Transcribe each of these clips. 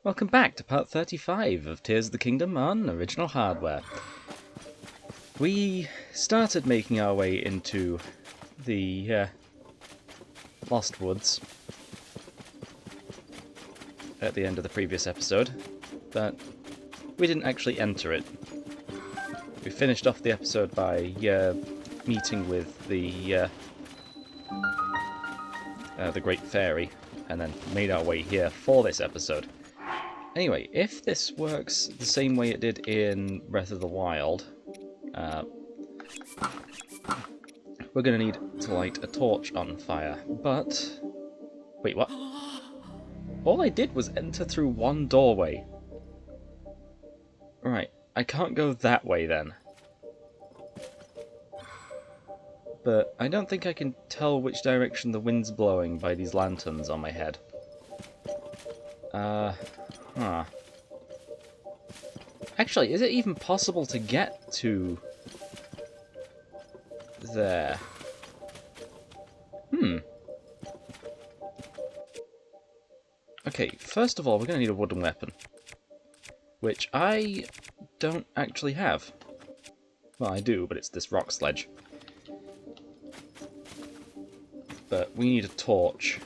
Welcome back to part 35 of Tears of the Kingdom on original hardware. We started making our way into the Lost Woods at the end of the previous episode, but we didn't actually enter it. We finished off the episode by meeting with the Great Fairy, and then made our way here for this episode. Anyway, if this works the same way it did in Breath of the Wild, we're going to need to light a torch on fire. But... wait, what? All I did was enter through one doorway. Right, I can't go that way then. But I don't think I can tell which direction the wind's blowing by these lanterns on my head. Huh. Actually, is it even possible to get to there? Okay, first of all, we're going to need a wooden weapon, which I don't actually have. Well, I do, but it's this rock sledge. But we need a torch.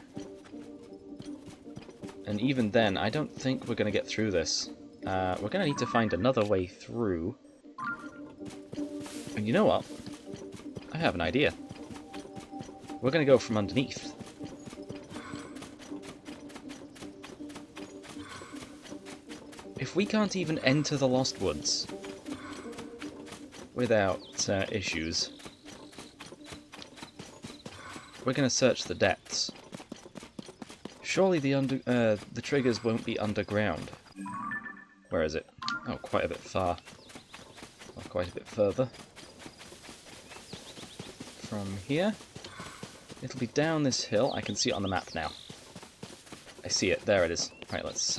And even then, I don't think we're going to get through this. We're going to need to find another way through. And you know what? I have an idea. We're going to go from underneath. If we can't even enter the Lost Woods without issues, we're going to search the depths. Surely the triggers won't be underground. Where is it? Oh, quite a bit far. Or quite a bit further. From here. It'll be down this hill. I can see it on the map now. I see it. There it is. Right, let's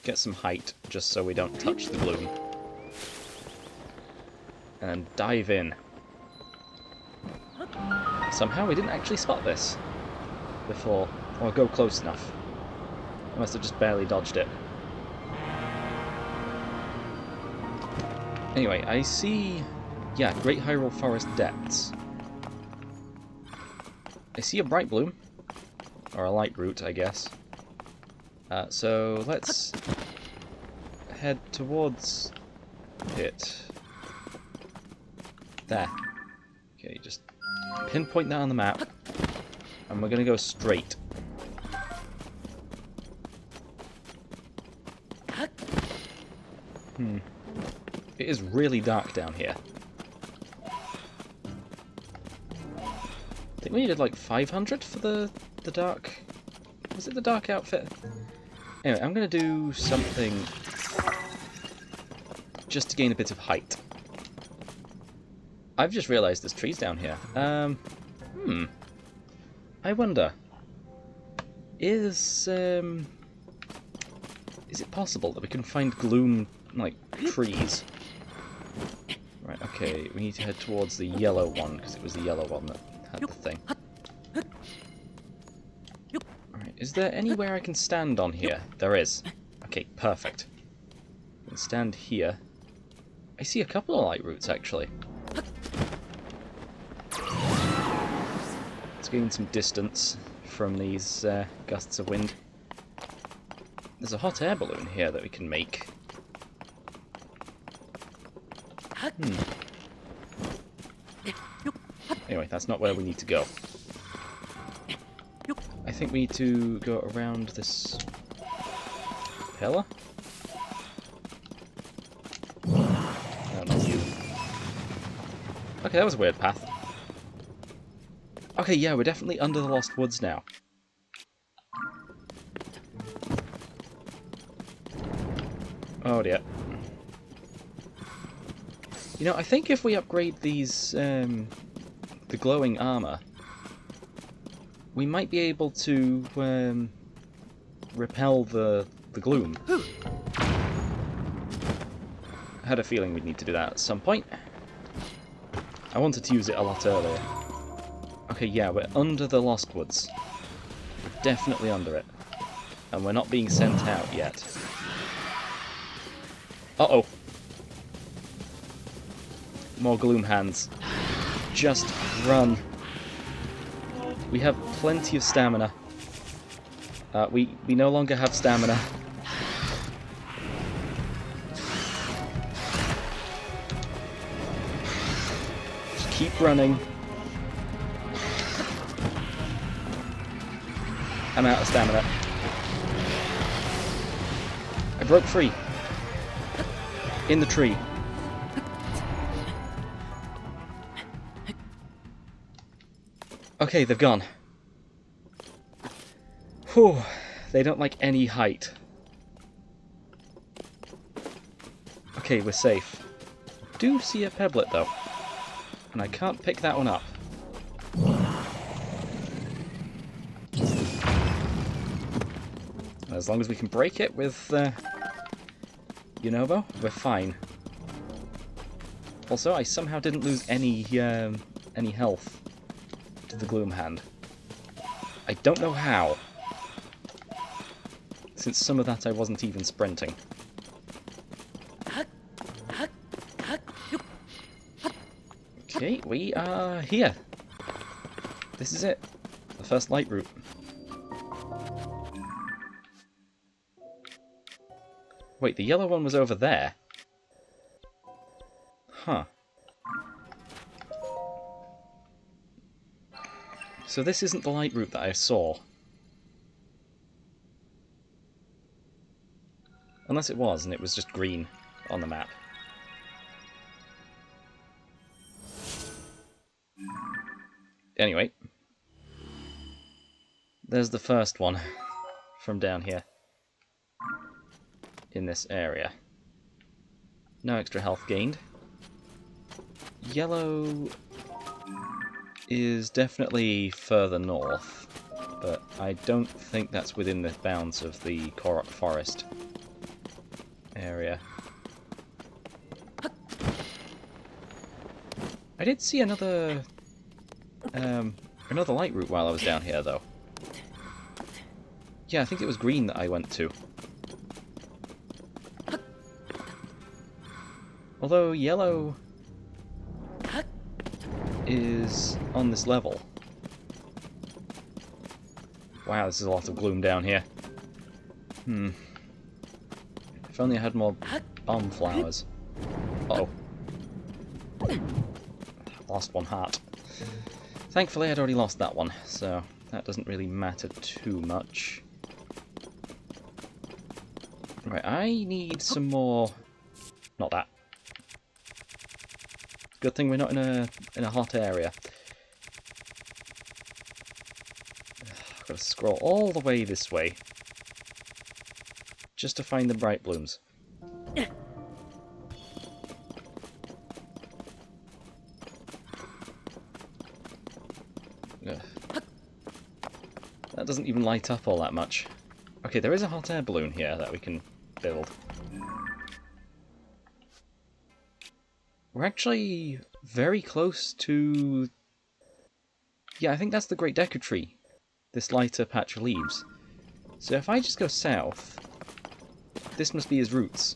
get some height, just so we don't touch the gloom. And dive in. Somehow we didn't actually spot this before. Or go close enough. I must have just barely dodged it. Anyway, I see... yeah, Great Hyrule Forest depths. I see a bright bloom. Or a Lightroot, I guess. So let's head towards it. There. Okay, just pinpoint that on the map. And we're going to go straight. It is really dark down here. I think we needed like 500 for the dark... was it the dark outfit? Anyway, I'm going to do something just to gain a bit of height. I've just realised there's trees down here. I wonder, is it possible that we can find gloom, like, trees? Right, okay, we need to head towards the yellow one, because it was the yellow one that had the thing. Alright, is there anywhere I can stand on here? There is. Okay, perfect. I can stand here. I see a couple of Lightroots, actually. Let's gain some distance from these gusts of wind. There's a hot air balloon here that we can make. Anyway, that's not where we need to go. I think we need to go around this pillar? No, not you. Okay, that was a weird path. Okay, yeah, we're definitely under the Lost Woods now. Oh dear. You know, I think if we upgrade these, the glowing armor, we might be able to repel the gloom. I had a feeling we'd need to do that at some point. I wanted to use it a lot earlier. Okay, yeah, we're under the Lost Woods. We're definitely under it. And we're not being sent out yet. Uh-oh. More gloom hands. Just run. We have plenty of stamina. We no longer have stamina. Just keep running. I'm out of stamina. I broke free. In the tree. Okay, they've gone. Whew, they don't like any height. Okay, we're safe. Do see a pebblet though. And I can't pick that one up. As long as we can break it with Yunobo, we're fine. Also, I somehow didn't lose any health to the Gloom Hand. I don't know how. Since some of that I wasn't even sprinting. Okay, we are here. This is it. The first Lightroot. Wait, the yellow one was over there? Huh. So this isn't the Lightroot that I saw. Unless it was, and it was just green on the map. Anyway. There's the first one from down here. In this area. No extra health gained. Yellow is definitely further north, but I don't think that's within the bounds of the Korok Forest area. I did see another Lightroot while I was down here, though. Yeah, I think it was green that I went to. Although yellow is on this level. Wow, this is a lot of gloom down here. If only I had more bomb flowers. Uh-oh. Lost one heart. Thankfully I'd already lost that one, so that doesn't really matter too much. Right, I need some more... Not that. Good thing we're not in a hot area. I've got to scroll all the way this way just to find the bright blooms. Ugh. That doesn't even light up all that much. Okay, there is a hot air balloon here that we can build. We're actually very close to... Yeah, I think that's the Great Deku Tree. This lighter patch of leaves. So if I just go south, this must be his roots.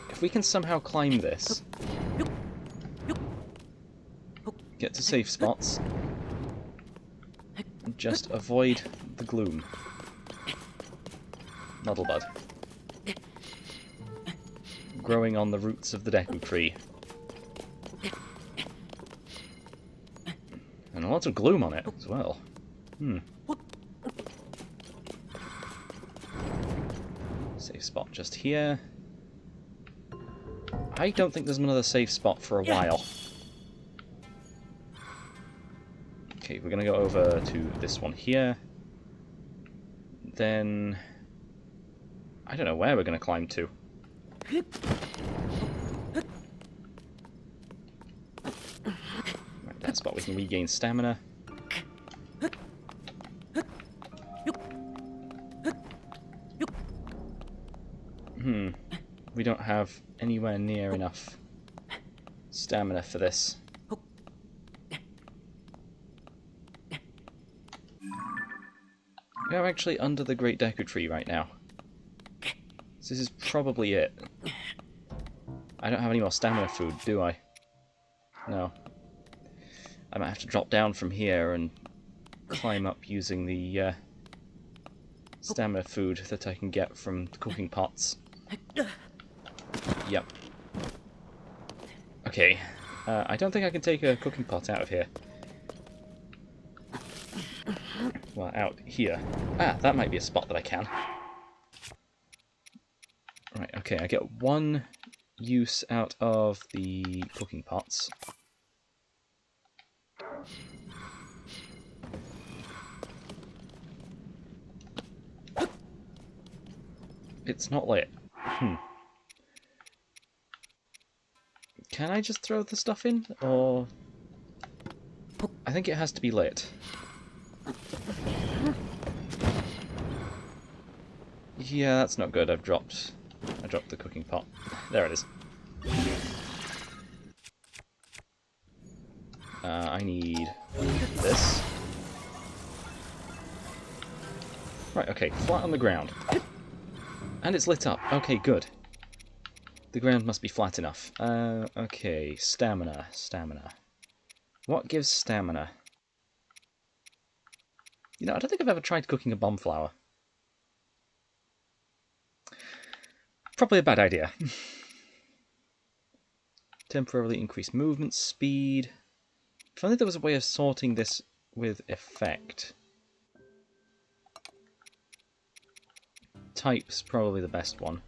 If we can somehow climb this, get to safe spots, and just avoid the gloom. Muddlebud. Growing on the roots of the Deku Tree. And a lot of gloom on it as well. Safe spot just here. I don't think there's another safe spot for a while. Okay, we're going to go over to this one here. Then... I don't know where we're going to climb to. Right, that spot we can regain stamina. We don't have anywhere near enough stamina for this. We are actually under the Great Deku Tree right now. So this is probably it. I don't have any more stamina food, do I? No. I might have to drop down from here and climb up using the stamina food that I can get from the cooking pots. Yep. Okay. I don't think I can take a cooking pot out of here. Well, out here. Ah, that might be a spot that I can. Right, okay, I get one use out of the cooking pots. It's not lit. Can I just throw the stuff in? Or... I think it has to be lit. Yeah, that's not good. I dropped the cooking pot. There it is. I need this. Right, okay, flat on the ground. And it's lit up. Okay, good. The ground must be flat enough. Okay, stamina. What gives stamina? You know, I don't think I've ever tried cooking a bomb flower. Probably a bad idea. Temporarily increase movement speed. If only there was a way of sorting this with effect. Type's probably the best one.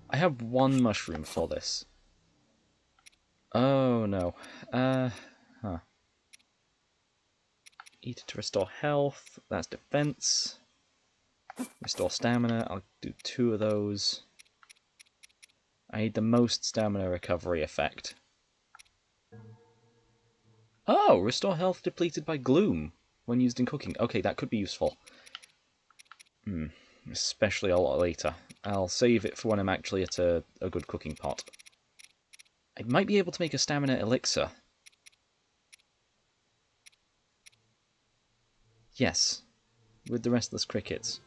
I have one mushroom for this. Oh no. Eat it to restore health. That's defense. Restore stamina. I'll do 2 of those. I need the most stamina recovery effect. Oh! Restore health depleted by gloom when used in cooking. Okay, that could be useful. Especially a lot later. I'll save it for when I'm actually at a good cooking pot. I might be able to make a stamina elixir. Yes. With the restless crickets.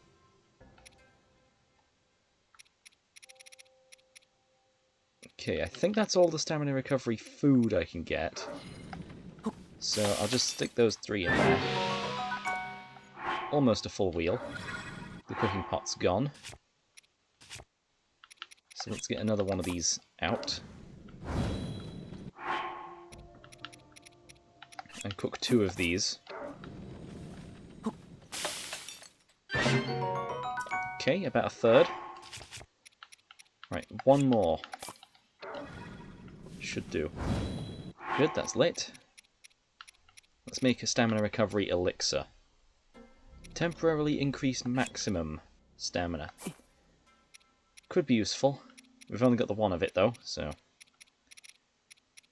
Okay, I think that's all the stamina recovery food I can get. So I'll just stick those 3 in there. Almost a full wheel. The cooking pot's gone. So let's get another one of these out. And cook 2 of these. Okay, about a third. Right, 1 more. Should do. Good, that's lit. Let's make a stamina recovery elixir. Temporarily increase maximum stamina. Could be useful. We've only got the 1 of it though, so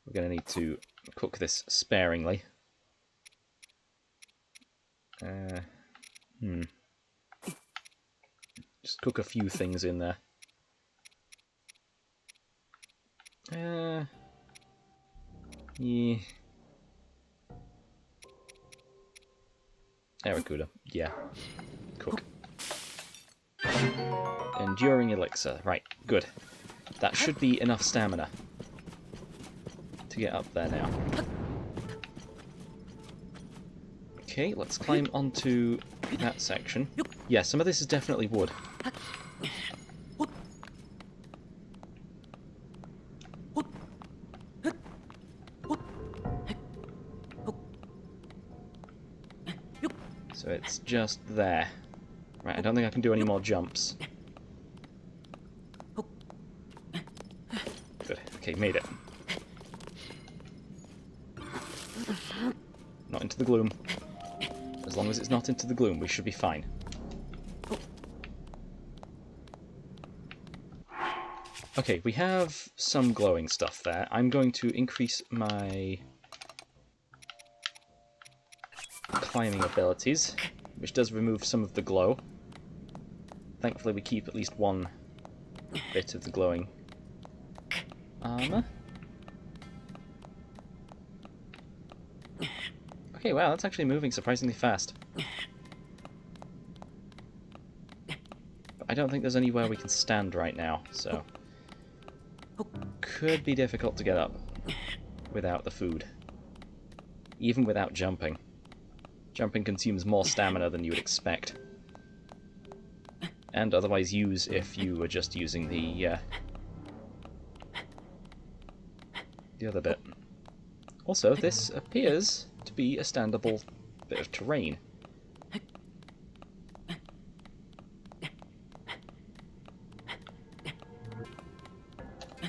we're going to need to cook this sparingly. Just cook a few things in there. Yeah. Aracuda. Yeah. Cook. Enduring elixir. Right, good. That should be enough stamina to get up there now. Okay, let's climb onto that section. Yeah, some of this is definitely wood. So it's just there. Right, I don't think I can do any more jumps. Good. Okay, made it. Not into the gloom. As long as it's not into the gloom, we should be fine. Okay, we have some glowing stuff there. I'm going to increase my climbing abilities, which does remove some of the glow. Thankfully we keep at least 1 bit of the glowing armor. Okay, wow, that's actually moving surprisingly fast. But I don't think there's anywhere we can stand right now, so... Could be difficult to get up without the food. Even without jumping. Jumping consumes more stamina than you would expect. And otherwise use if you were just using the other bit. Also, this appears to be a standable bit of terrain.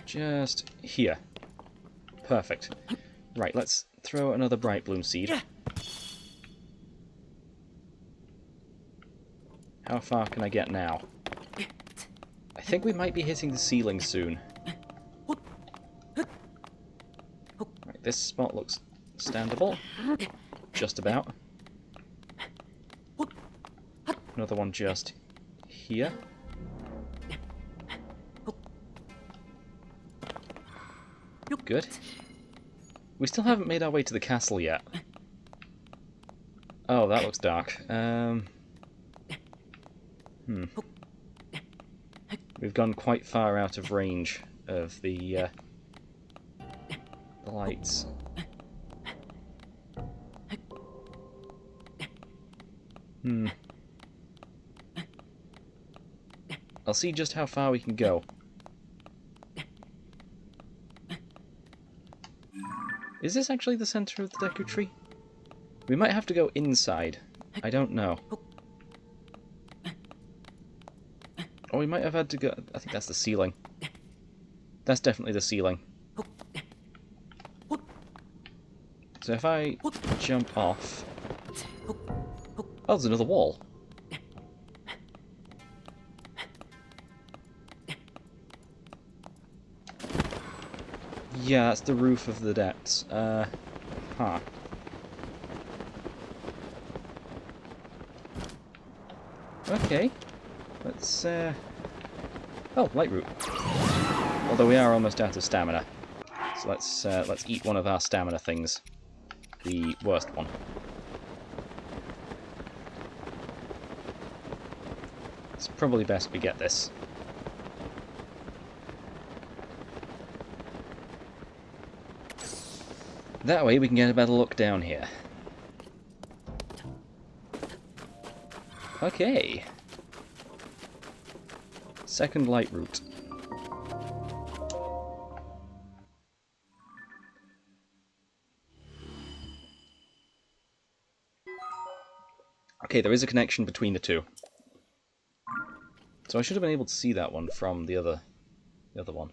Just here. Perfect. Right, let's throw another Bright Bloom seed. How far can I get now? I think we might be hitting the ceiling soon. Right, this spot looks standable. Just about. Another one just here. Good. We still haven't made our way to the castle yet. Oh, that looks dark. We've gone quite far out of range of the lights. I'll see just how far we can go. Is this actually the center of the Deku Tree? We might have to go inside. I don't know. Or we might have had to go... I think that's the ceiling. That's definitely the ceiling. So if I jump off... Oh, there's another wall. Yeah, that's the roof of the depths. Huh. Okay. Let's, Oh, Lightroot. Although we are almost out of stamina. So let's eat one of our stamina things. The worst one. It's probably best we get this. That way we can get a better look down here. Okay. Second Lightroot. Okay, there is a connection between the two. So I should have been able to see that one from the other one.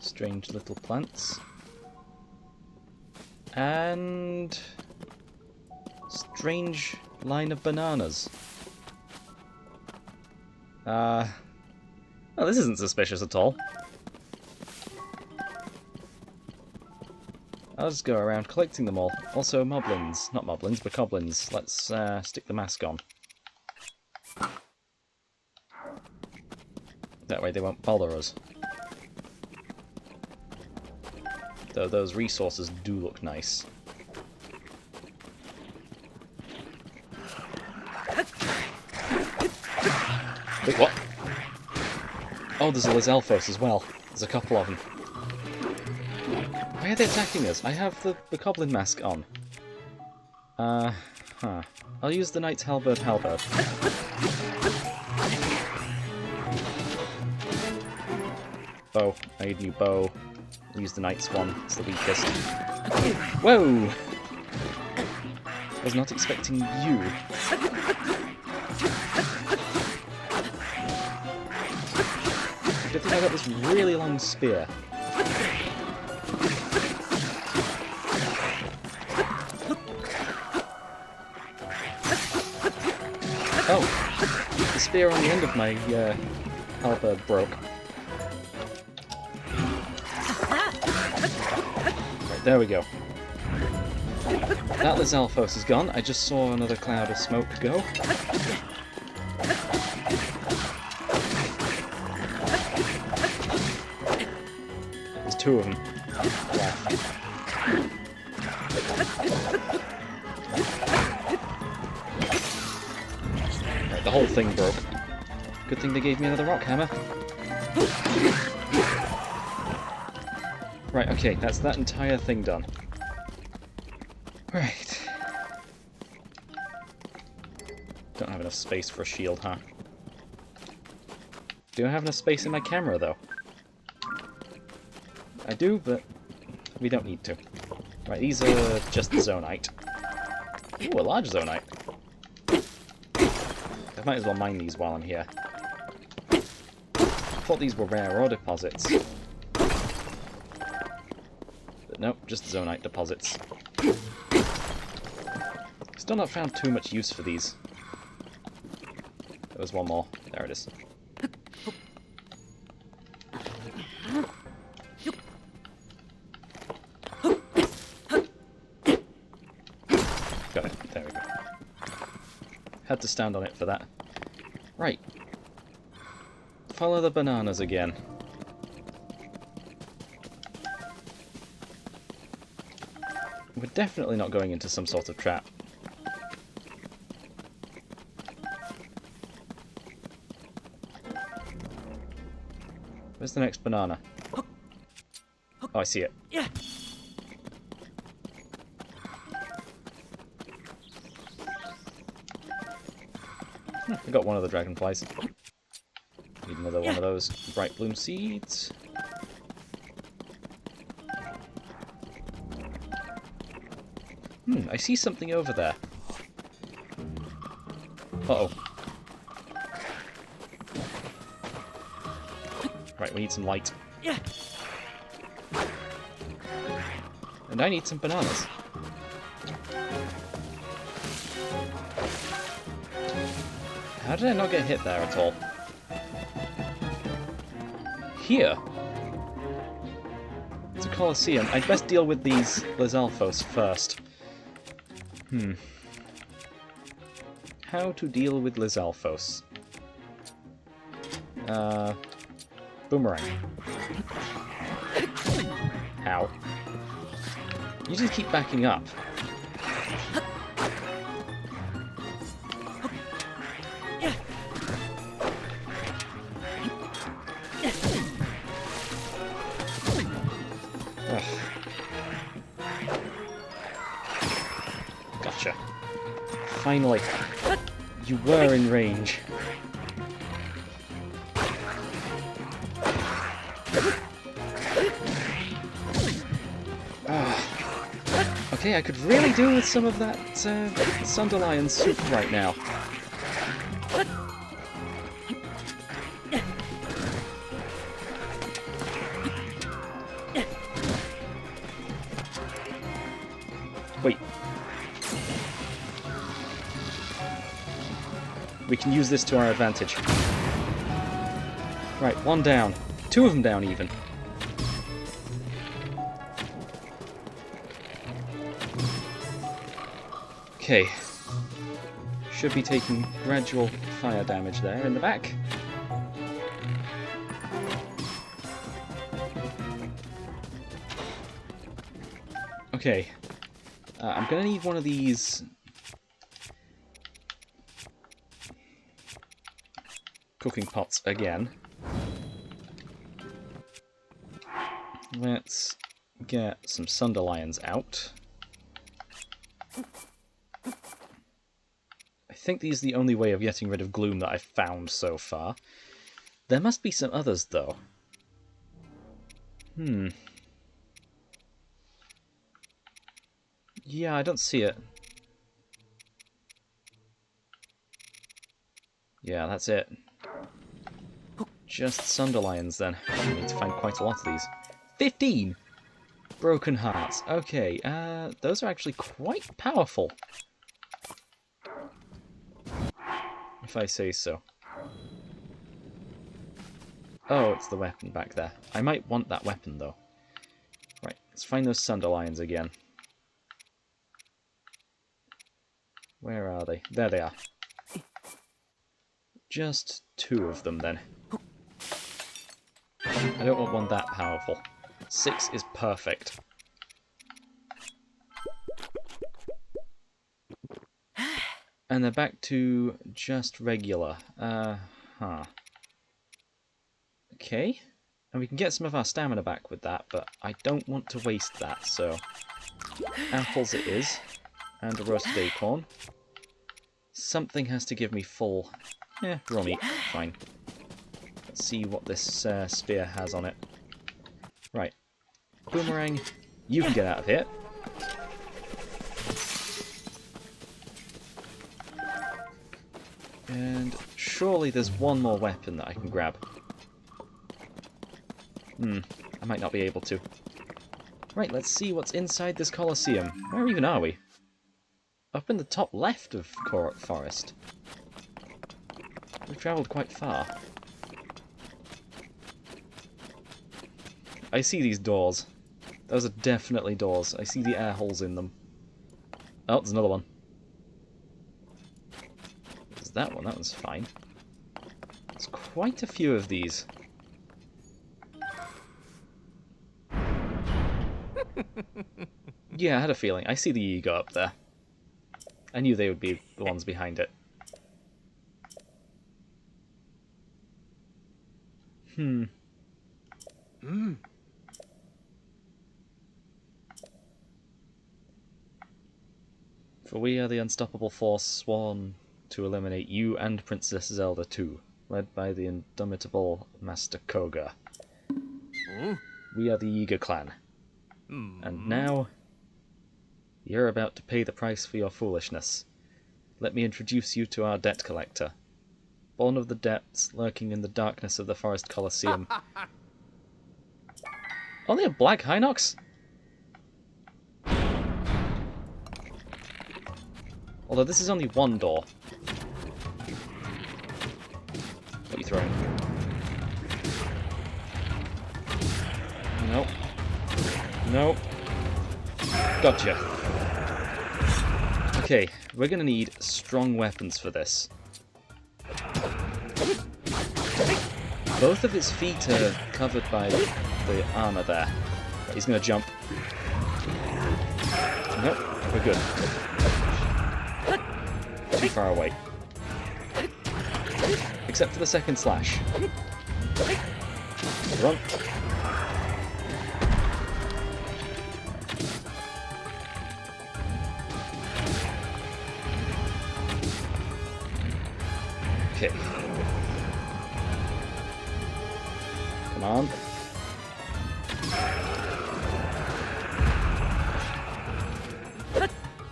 Strange little plants. And... strange line of bananas. Oh, this isn't suspicious at all. I'll just go around collecting them all. Also, moblins. Not moblins, but goblins. Let's stick the mask on. That way they won't bother us. Though those resources do look nice. Wait, what? Oh, there's a Lizalfos as well. There's a couple of them. Why are they attacking us? I have the Goblin mask on. I'll use the Knight's Halberd. Bow. I need a new bow. I'll use the Knight's one. It's the weakest. Whoa! I was not expecting you. Good thing I got this really long spear. Oh! The spear on the end of my halberd broke. Right, there we go. That Lizalfos is gone. I just saw another cloud of smoke go. There's two of them. Right, the whole thing broke. Good thing they gave me another rock hammer. Right, okay, that's that entire thing done. Right. Don't have enough space for a shield, huh? Do I have enough space in my camera, though? I do, but we don't need to. Right, these are just Zonite. Ooh, a large Zonite. I might as well mine these while I'm here. I thought these were rare ore deposits. But nope, just Zonite deposits. Still not found too much use for these. There was one more. There it is. Got it. There we go. Had to stand on it for that. Right. Follow the bananas again. We're definitely not going into some sort of trap. Where's the next banana? Oh, I see it. Yeah. I got one of the dragonflies. Need another one of those bright bloom seeds. I see something over there. Uh-oh. Right, we need some light. Yeah. And I need some bananas. How did I not get hit there at all? Here? It's a Colosseum. I'd best deal with these Lizalfos first. How to deal with Lizalfos? Boomerang. How? You just keep backing up. Gotcha. Finally. You were in range. Okay, I could really do with some of that Sunderlion soup right now. Wait. We can use this to our advantage. Right, one down. Two of them down, even. Okay. Should be taking gradual fire damage there in the back. Okay. I'm gonna need one of these cooking pots again. Let's get some Sunderlions out. I think these are the only way of getting rid of gloom that I've found so far. There must be some others, though. Yeah, I don't see it. Yeah, that's it. Just Sunderlions, then. I need to find quite a lot of these. 15! Broken hearts. Okay, those are actually quite powerful. If I say so. Oh, it's the weapon back there. I might want that weapon, though. Right, let's find those Sunderlions again. Where are they? There they are. Just two of them, then. I don't want one that powerful. 6 is perfect. And they're back to just regular. Okay. And we can get some of our stamina back with that, but I don't want to waste that, so... Apples it is. And a roasted acorn. Something has to give me full... raw meat. Fine. Let's see what this spear has on it. Right. Boomerang, you can get out of here. And surely there's one more weapon that I can grab. I might not be able to. Right, let's see what's inside this Colosseum. Where even are we? Up in the top left of Korok Forest. We've travelled quite far. I see these doors. Those are definitely doors. I see the air holes in them. Oh, there's another one. There's that one. That one's fine. There's quite a few of these. Yeah, I had a feeling. I see the ego up there. I knew they would be the ones behind it. For we are the unstoppable force sworn to eliminate you and Princess Zelda too, led by the indomitable Master Koga. We are the Yiga clan. And now, you're about to pay the price for your foolishness. Let me introduce you to our debt collector. Born of the depths, lurking in the darkness of the Forest Colosseum. Only a black Hinox? Although this is only one door. What are you throwing? Nope. Nope. Gotcha. Okay, we're gonna need strong weapons for this. Both of his feet are covered by the armor there. Right, he's gonna jump. Nope, we're good. Too far away. Except for the second slash. Run. Okay. Come on.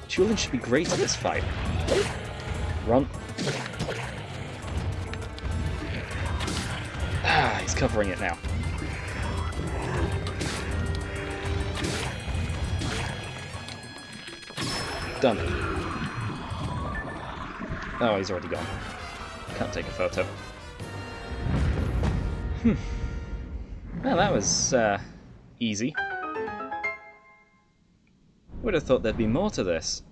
Chulin should be great at this fight. Run. Ah, he's covering it now. Done. Oh, he's already gone. Can't take a photo. Well, that was easy. Would have thought there'd be more to this.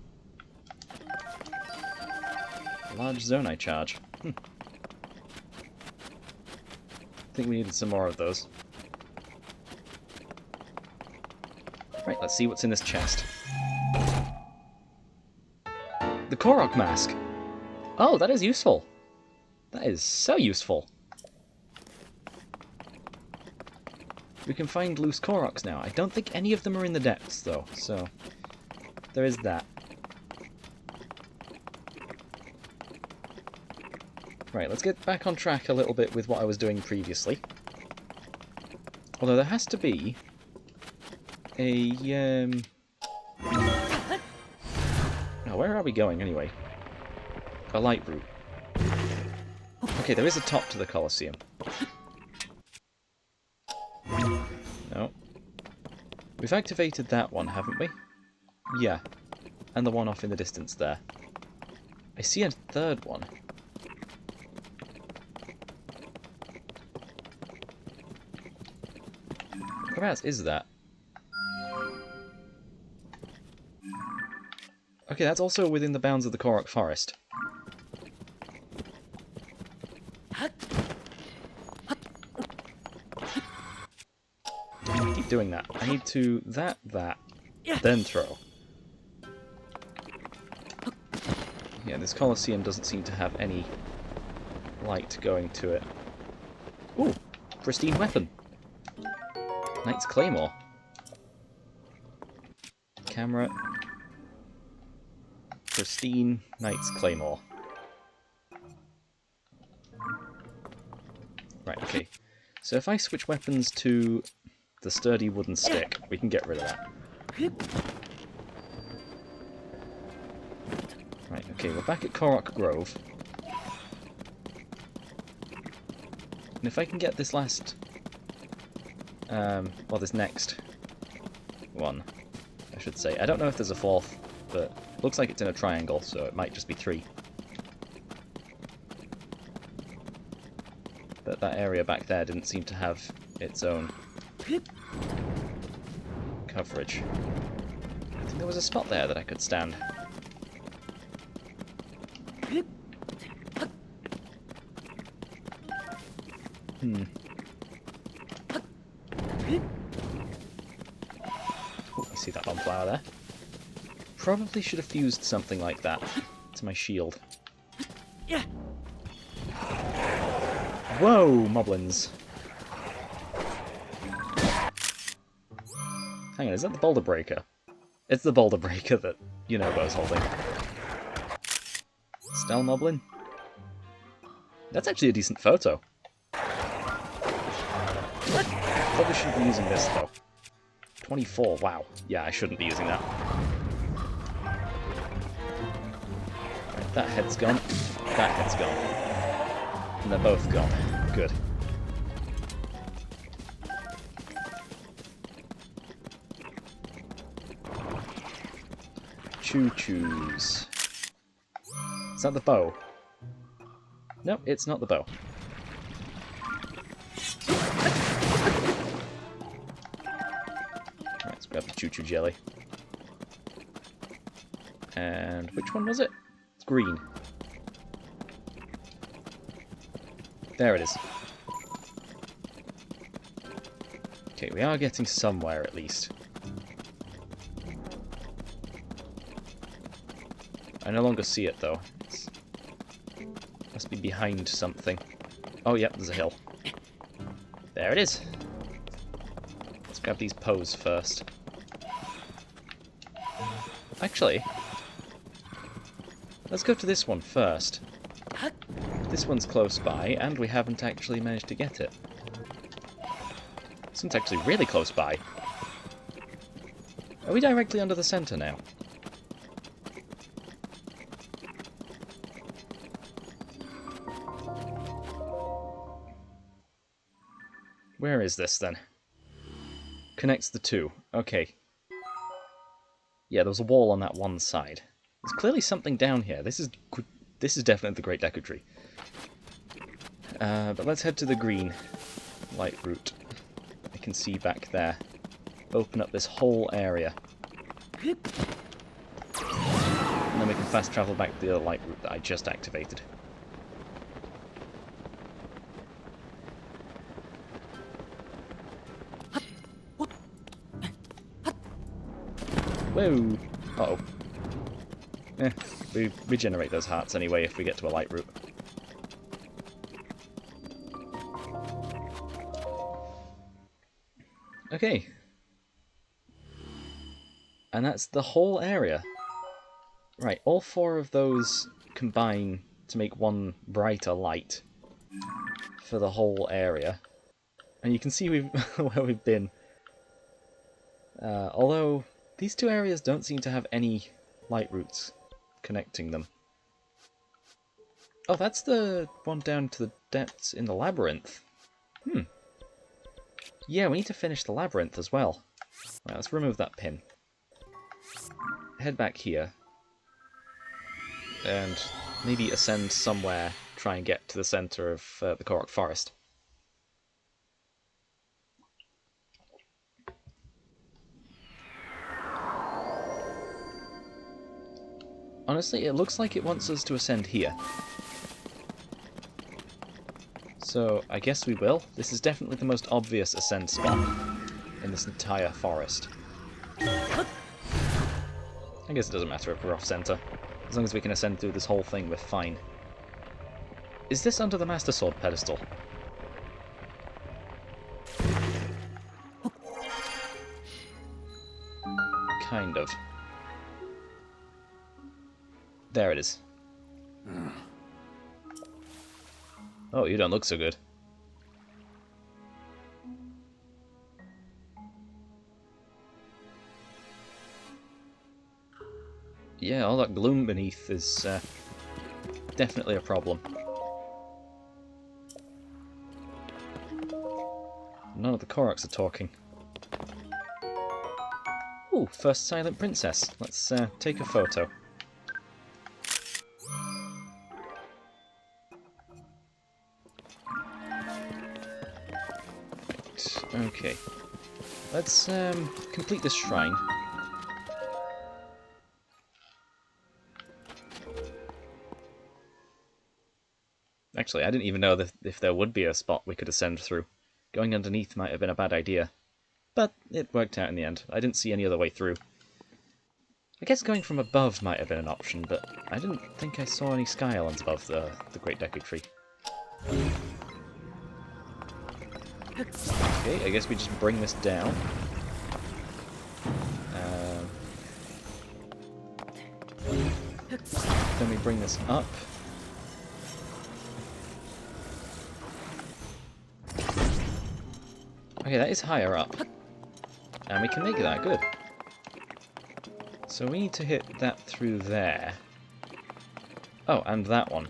Large zonite charge. Think we needed some more of those. Right, let's see what's in this chest. The Korok mask! Oh, that is useful! That is so useful! We can find loose Koroks now. I don't think any of them are in the depths, though, so there is that. Right, let's get back on track a little bit with what I was doing previously. Although there has to be a... Oh, where are we going, anyway? A Lightroot. Okay, there is a top to the Colosseum. No. We've activated that one, haven't we? Yeah. And the one off in the distance there. I see a third one. Whereabouts is that? Okay, that's also within the bounds of the Korok Forest. Keep doing that. I need to that, then throw. Yeah, this Colosseum doesn't seem to have any light going to it. Ooh, pristine weapon. Knight's Claymore. Camera. Pristine Knight's Claymore. Right, okay. So if I switch weapons to the sturdy wooden stick, we can get rid of that. Right, okay, we're back at Korok Grove. And if I can get this last... well, this next one, I should say. I don't know if there's a fourth, but it looks like it's in a triangle, so it might just be 3. But that area back there didn't seem to have its own coverage. I think there was a spot there that I could stand. Ooh, you see that bonflower there? Probably should have fused something like that to my shield. Whoa, moblins. Hang on, is that the boulder breaker? It's the boulder breaker that you know I was holding. Stell moblin? That's actually a decent photo. Probably shouldn't be using this though. 24, wow. Yeah, I shouldn't be using that. Right, that head's gone. That head's gone. And they're both gone. Good. Choo-choos. Is that the bow? No, it's not the bow. Alright, let's grab the choo-choo jelly. And which one was it? It's green. There it is. Okay, we are getting somewhere at least. I no longer see it though. It must be behind something. Oh yep, there's a hill. There it is. Let's grab these Poes first. Actually, let's go to this one first. This one's close by, and we haven't actually managed to get it. This one's actually really close by. Are we directly under the center now? Where is this, then? Connects the two. Okay. Yeah, there was a wall on that one side. There's clearly something down here. This is definitely the Great Deku Tree. But let's head to the green Lightroot. I can see back there. Open up this whole area. And then we can fast travel back to the other Lightroot that I just activated. Whoa! Uh-oh. We regenerate those hearts anyway if we get to a Lightroot. Okay. And that's the whole area. Right, all 4 of those combine to make one brighter light for the whole area. And you can see where we've been. Although these 2 areas don't seem to have any Lightroots connecting them. Oh, that's the one down to the depths in the labyrinth. Yeah, we need to finish the labyrinth as well. Right, let's remove that pin. Head back here. And maybe ascend somewhere, try and get to the centre of the Korok Forest. Honestly, it looks like it wants us to ascend here. So, I guess we will. This is definitely the most obvious ascent spot in in this entire forest. I guess it doesn't matter if we're off-center. As long as we can ascend through this whole thing, we're fine. Is this under the Master Sword pedestal? Kind of. There it is. Oh, you don't look so good. Yeah, all that gloom beneath is definitely a problem. None of the Koroks are talking. Ooh, first silent princess. Let's take a photo. Right, okay. Let's complete this shrine. Actually, I didn't even know that if there would be a spot we could ascend through. Going underneath might have been a bad idea. But it worked out in the end. I didn't see any other way through. I guess going from above might have been an option, but I didn't think I saw any sky islands above the Great Deku Tree. Okay, I guess we just bring this down. Then we bring this up. Okay, that is higher up. And we can make that, good. So we need to hit that through there. Oh, and that one.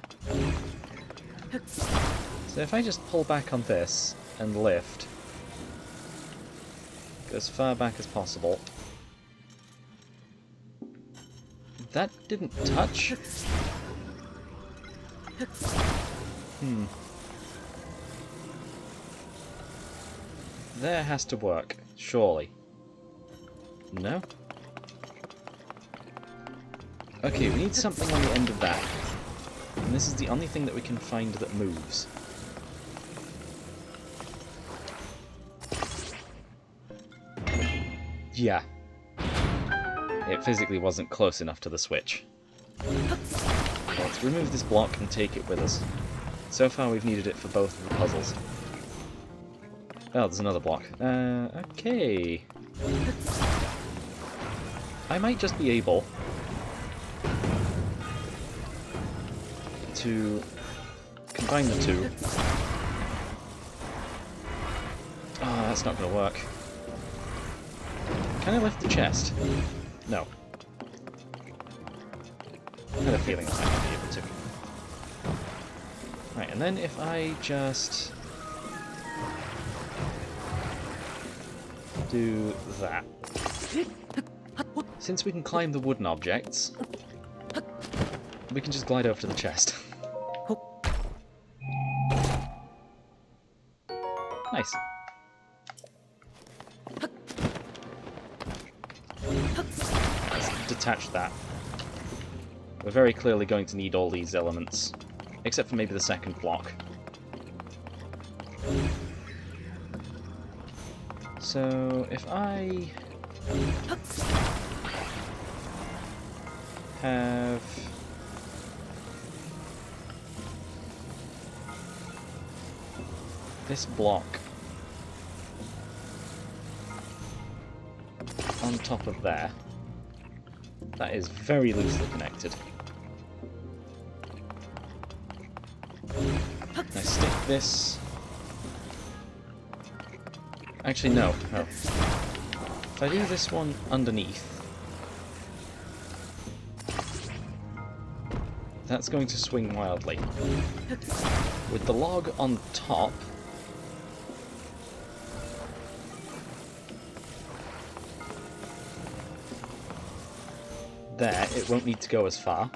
So if I just pull back on this and lift, go as far back as possible. That didn't touch? There has to work, surely. No? Okay, we need something on the end of that. And this is the only thing that we can find that moves. Yeah. It physically wasn't close enough to the switch. Let's remove this block and take it with us. So far we've needed it for both of the puzzles. Oh, there's another block. Okay. I might just be able to combine the two. Oh, that's not going to work. Can I lift the chest? No. I had a feeling I might not be able to. Right, and then if I just do that. Since we can climb the wooden objects, we can just glide over to the chest. Nice. Let's detach that. We're very clearly going to need all these elements, except for maybe the second block. So, if I have this block on top of there, that is very loosely connected. I stick this. Actually, no. If I do this one underneath, that's going to swing wildly. With the log on top, there, it won't need to go as far.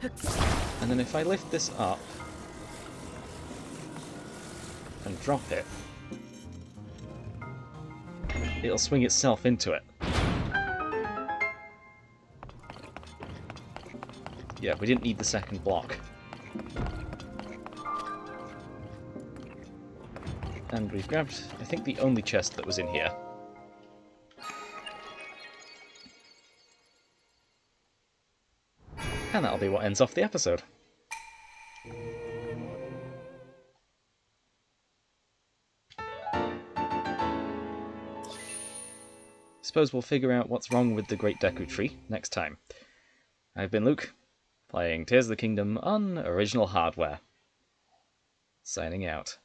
And then if I lift this up and drop it, it'll swing itself into it. Yeah, we didn't need the second block. And we've grabbed, I think, the only chest that was in here. And that'll be what ends off the episode. Suppose we'll figure out what's wrong with the Great Deku Tree next time. I've been Luke, playing Tears of the Kingdom on original hardware. Signing out.